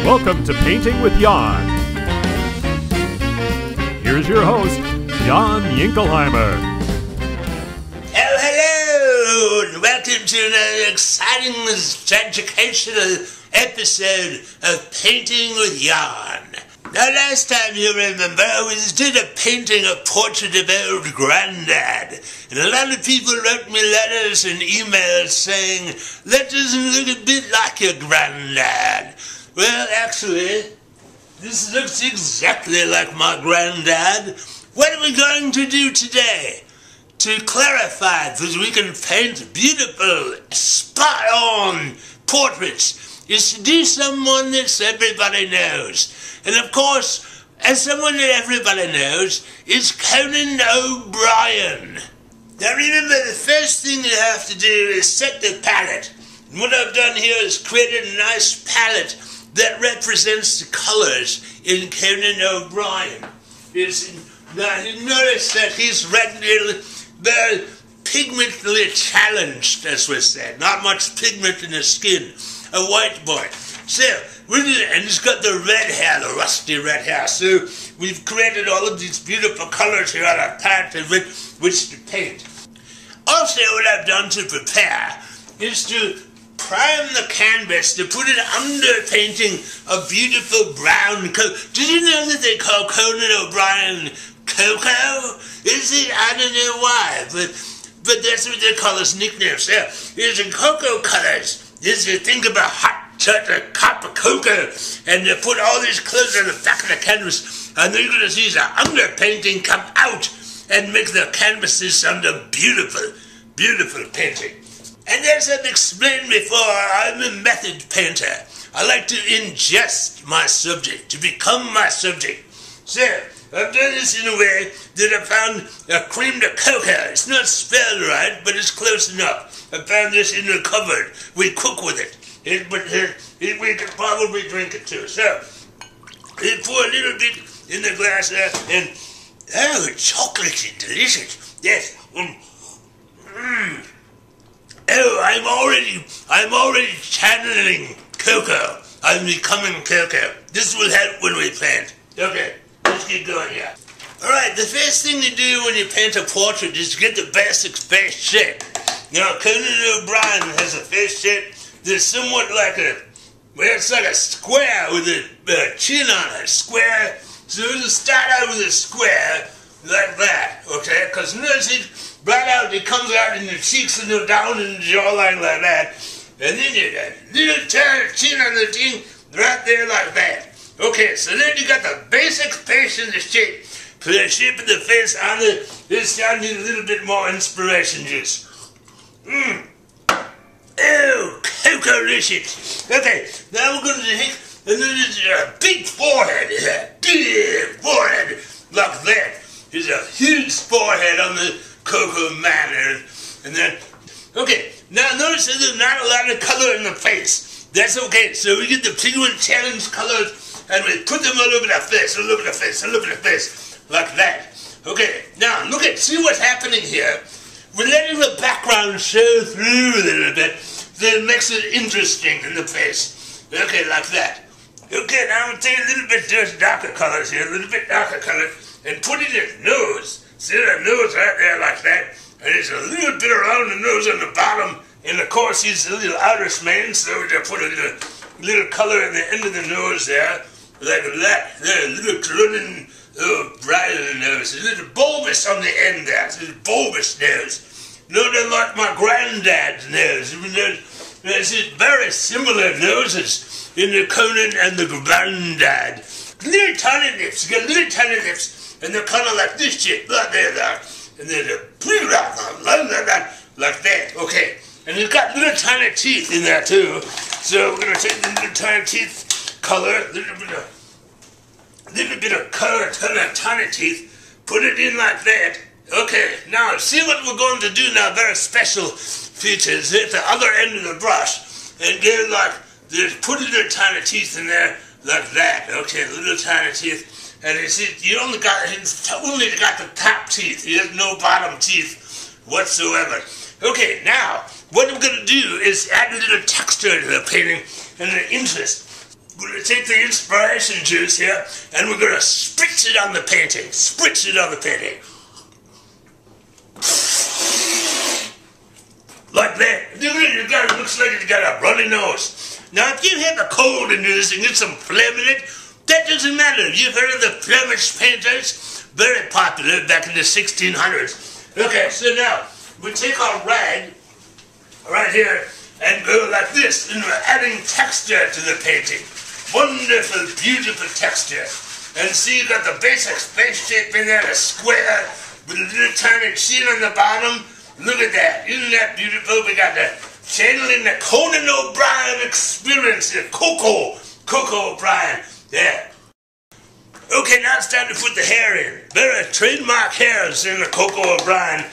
Welcome to Painting with Jan. Here's your host, Jan Jinkelheimer. Oh, hello, and welcome to another exciting, educational episode of Painting with Jan. Now, last time you remember, we did a painting, a portrait of old Grandad, and a lot of people wrote me letters and emails saying, that doesn't look a bit like your Grandad. Well, actually, this looks exactly like my Grandad. What are we going to do today? To clarify, because we can paint beautiful, spot-on portraits, is to do someone that everybody knows. And of course, as someone that everybody knows, is Conan O'Brien. Now remember, the first thing you have to do is set the palette. And what I've done here is created a nice palette that represents the colors in Conan O'Brien. Now you notice that he's very pigmentally challenged, as we said. Not much pigment in his skin. A white boy. So, and he's got the red hair, the rusty red hair. So we've created all of these beautiful colors here on our palette with which to paint. Also, what I've done to prepare is to prime the canvas to put it under painting a beautiful brown coat. Did you know that they call Conan O'Brien Coco? Is it? I don't know why, but that's what they call his nickname. So, here's in cocoa colors. Is you think of a hot chocolate cup of cocoa, and you put all these clothes on the back of the canvas, and then you're going to see the underpainting come out and make the canvases under beautiful, beautiful painting. And as I've explained before, I'm a method painter. I like to ingest my subject, to become my subject. So, I've done this in a way that I found a cream de cocoa. It's not spelled right, but it's close enough. I found this in the cupboard. We cook with it. We could probably drink it too. So, we pour a little bit in the glass there, and oh, chocolatey, delicious. Yes. Oh, I'm already channeling cocoa. I'm becoming cocoa. This will help when we paint. Okay, let's get going here. Alright, the first thing to do when you paint a portrait is to get the basic face shape. Now, Conan O'Brien has a face shape that's somewhat like it's like a square with a chin on it. Square. So it'll start out with a square like that, okay? Because notice it right out, it comes out in the cheeks and down in the jawline like that. And then you got a little chin on the thing right there like that. Okay, so then you got the basic face and the shape. For the shape of the face on this down need a little bit more inspiration juice. Oh, coco-licious. Okay, now we're going to take a big forehead. Big forehead like that. There's a huge forehead on the Coco man, and then, okay, now notice that there's not a lot of color in the face. That's okay, so we get the pigment challenge colors, and we put them all over the face, all over the face, all over the face, like that. Okay, now see what's happening here. We're letting the background show through a little bit, so it makes it interesting in the face. Okay, like that. Okay, now I'm going to take a little bit darker colors here, a little bit darker color, and put it in his nose. See that nose right there like that? And there's a little bit around the nose on the bottom. And of course he's a little Irishman, so we just put a little color in the end of the nose there. Like that. There, a little running, bright nose. A little bulbous on the end there. It's a little bulbous nose. Not like my granddad's nose. There's very similar noses in the Conan and the Grandad. Little tiny lips. You got little tiny lips. And they're kind of like this shape, like that. And then they're like that. Okay. And it's got little tiny teeth in there too. So we're gonna take the little tiny teeth color, a little bit of color, tiny teeth, put it in like that. Okay. Now see what we're going to do now. Very special features at the other end of the brush, and get like put little tiny teeth in there like that. Okay, little tiny teeth. And you only got the top teeth. He has no bottom teeth whatsoever. Okay, now, what I'm going to do is add a little texture to the painting and an interest. we're going to take the inspiration juice here, and we're going to spritz it on the painting. Spritz it on the painting. Like that. It looks like you got a runny nose. Now, if you have a cold and you get some phlegm in it, that doesn't matter. You've heard of the Flemish painters? Very popular back in the 1600s. Okay, so now, we take our rag right here and go like this, and we're adding texture to the painting. Wonderful, beautiful texture. And see, you got the basic space shape in there, a square with a little tiny chin on the bottom. Look at that. Isn't that beautiful? We got the channeling the Conan O'Brien experience here. Coco O'Brien. Yeah. Okay, now it's time to put the hair in. There are trademark hairs in the Coco O'Brien.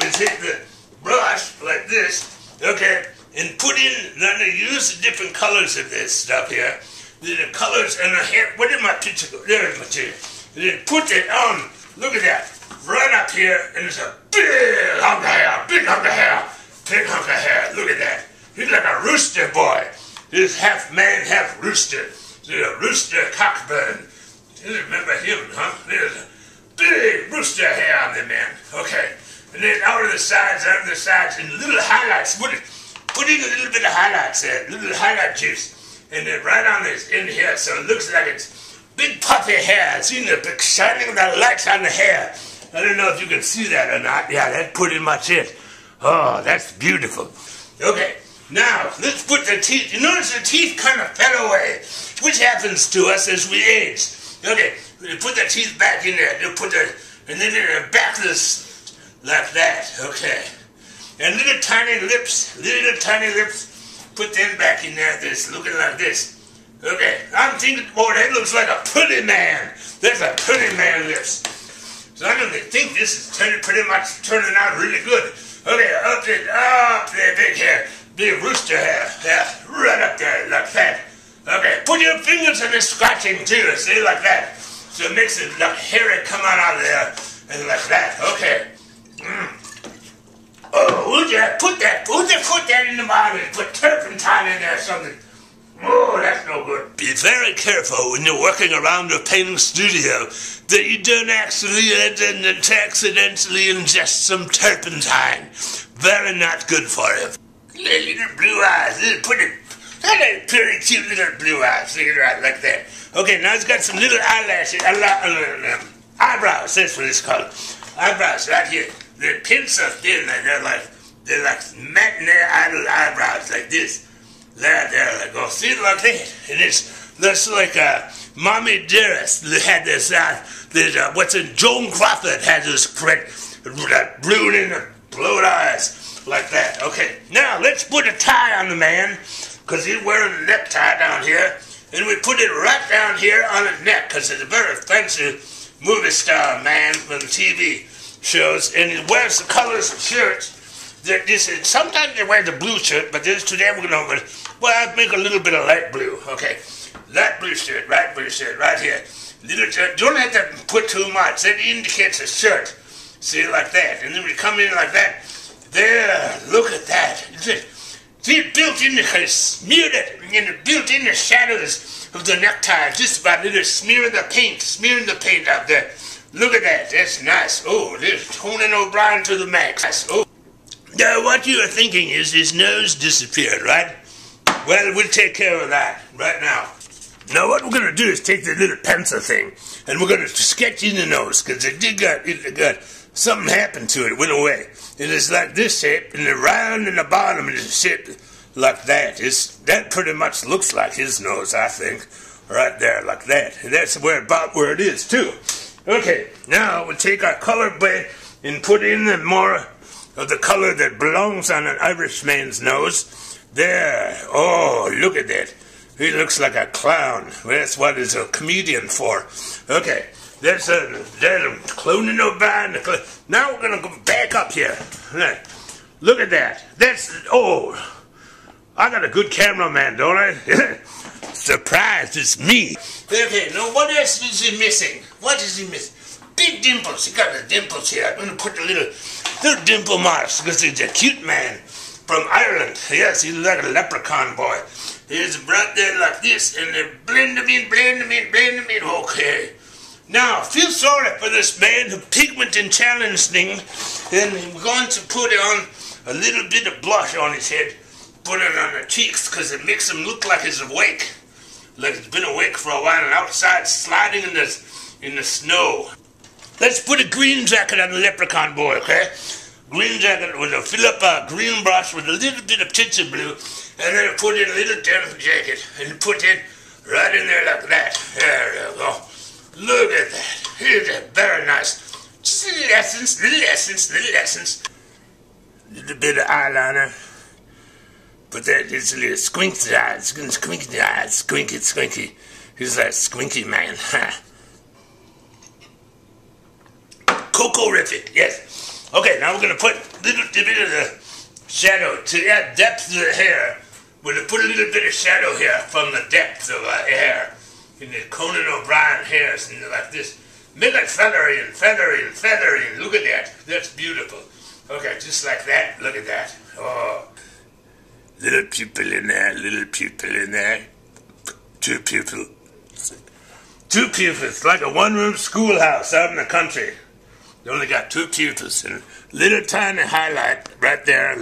We take the brush like this, okay, and put in, then they use the different colors of this stuff here. The colors and the hair. Where did my picture go? There's my picture. And then put it on. Look at that. Right up here, and there's a big hunk of hair. Big hunk of hair. Big hunk of hair. Look at that. He's like a rooster boy. He's half man, half rooster. There's a rooster cockburn. You remember him, huh? There's a big rooster hair on the man. Okay. And then out of the sides, and little highlights. Put in a little bit of highlights there. Little highlight juice. And then right on this in here, so it looks like it's big puffy hair. See the big shining the lights on the hair. I don't know if you can see that or not. Yeah, that's pretty much it. Oh, that's beautiful. Okay, now let's put the teeth. You notice the teeth kind of fell away, which happens to us as we age. Okay, put the teeth back in there. And then in the back of this, like that. Okay, and little tiny lips. Put them back in there. This looking like this. Okay, I'm thinking, boy, that looks like a pretty man. That's a pretty man lips. So I don't think this is pretty much turning out really good. Okay, up there, big hair, big rooster hair. Yeah, right up there, like that. Okay, put your fingers in the scratching too, see, like that. So it makes it look hairy come out of there, and like that. Okay. Oh, would you put that in the bottom and put turpentine in there or something? Oh, that's no good. Be very careful when you're working around a painting studio that you don't accidentally ingest some turpentine. Very not good for you. Little blue eyes. Pretty cute little blue eyes. Right like that. Okay, now it's got some little eyelashes. Eyebrows, that's what it's called. Eyebrows right here. They're pencil thin. They're like matinee idol eyebrows like this. There, like go see it like that, and that's like Mommy Dearest had this. What's it? Joan Crawford had this blue in the blue eyes like that. Okay, now let's put a tie on the man because he's wearing a necktie down here, and we put it right down here on his neck because he's a very fancy movie star man from the TV shows, and he wears the colors of shirts. Sometimes they wear the blue shirt, but today we're going to, I'll make a little bit of light blue. Okay, light blue shirt right here. Don't have to put too much. That indicates a shirt. See, like that. And then we come in like that. There, look at that. See, built in, smeared it, and built in the shadows of the necktie, just by little smearing the paint out there. Look at that. That's nice. Oh, there's Conan O'Brien to the max. Oh. Now, what you are thinking is his nose disappeared, right? Well, we'll take care of that right now. Now, what we're going to do is take the little pencil thing, and we're going to sketch in the nose, because it got something happened to it. It went away. It is like this shape, and the round in the bottom is shaped like that. That pretty much looks like his nose, I think, right there, like that. And that's about where it is, too. Okay, now we'll take our color and put in the more of the color that belongs on an Irishman's nose. There. Oh, look at that. He looks like a clown. That's what he's a comedian for. Okay. That's Conan O'Brien. Now we're going to go back up here. Look at that. I got a good cameraman, don't I? Surprised, it's me. Okay, now what else is he missing? What is he missing? Big dimples. He got the dimples here. I'm going to put the little dimple marks because he's a cute man from Ireland. Yes, he's like a leprechaun boy. There's a brush there like this, and then blend them in. Okay. Now, feel sorry for this man who pigment and challenge thing, and I'm going to put on a little bit of blush on his head, put it on the cheeks, because it makes him look like he's awake. Like he's been awake for a while and outside sliding in the snow. Let's put a green jacket on the leprechaun boy, okay? Green jacket with a fill up a green brush with a little bit of tipsy blue, and then put in a little denim jacket, and put it right in there like that. There you go. Look at that. Here's that. Very nice. Just little essence. Little bit of eyeliner. But that is a little squinky eyes. Squinky. He's that squinky man. Coco-rific, yes. Okay, now we're going to put a little bit of the shadow to add depth to the hair. We're going to put a little bit of shadow here from the depth of our hair. In the Conan O'Brien hairs, and like this. Make it feathery. Look at that. That's beautiful. Okay, just like that. Look at that. Oh. Little pupil in there. Two pupils. Like a one-room schoolhouse out in the country. They only got 2 pupils and little tiny highlight right there.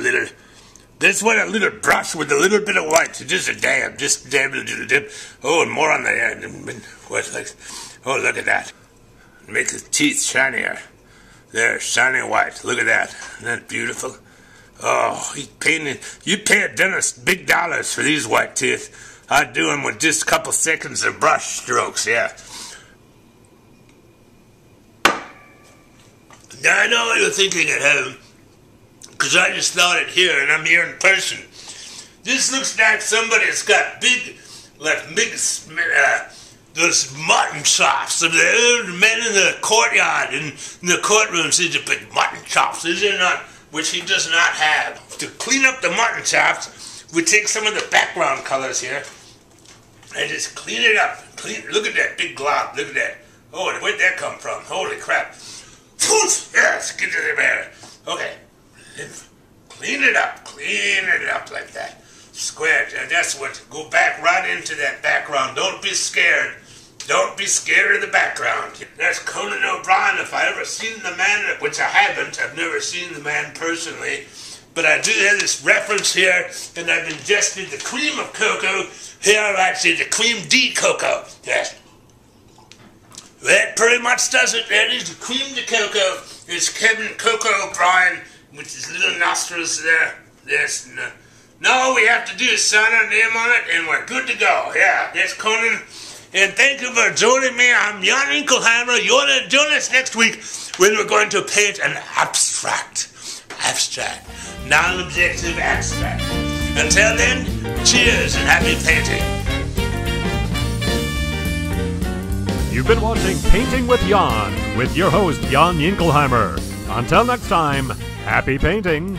This one, a little brush with a little bit of white. Just a dab, a little dip. Oh, and more on the end. Oh, look at that. Make his teeth shinier. There, shiny white. Look at that. Isn't that beautiful? Oh, he's painted. You pay a dentist big dollars for these white teeth. I'd do them with just a couple seconds of brush strokes, yeah. Now, I know what you're thinking at home, because I just thought it here, and I'm here in person. This looks like somebody's got those mutton chops of the old men in the courtyard and in the courtrooms. These are big mutton chops, is there not? Which he does not have. To clean up the mutton chops, we take some of the background colors here and just clean it up. Look at that big glob. Look at that. Oh, where'd that come from? Holy crap. Yes, get to the bear. Okay. Clean it up like that. Square. That's what. Go back right into that background. Don't be scared. Don't be scared of the background. That's Conan O'Brien. If I ever seen the man, which I haven't, I've never seen the man personally, but I do have this reference here, and I've ingested the cream of cocoa. Here I've actually the cream de cocoa. Yes. That pretty much does it. That is the cream de cocoa. It's Conan O'Brien with his little nostrils there. Yes. No, all we have to do is sign our name on it, and we're good to go. Yeah, that's Conan. And thank you for joining me. I'm Jan Jinkelheimer. You're going to join us next week when we're going to paint an abstract, non-objective abstract. Until then, cheers and happy painting. You've been watching Painting with Jan with your host, Jan Jinkelheimer. Until next time, happy painting.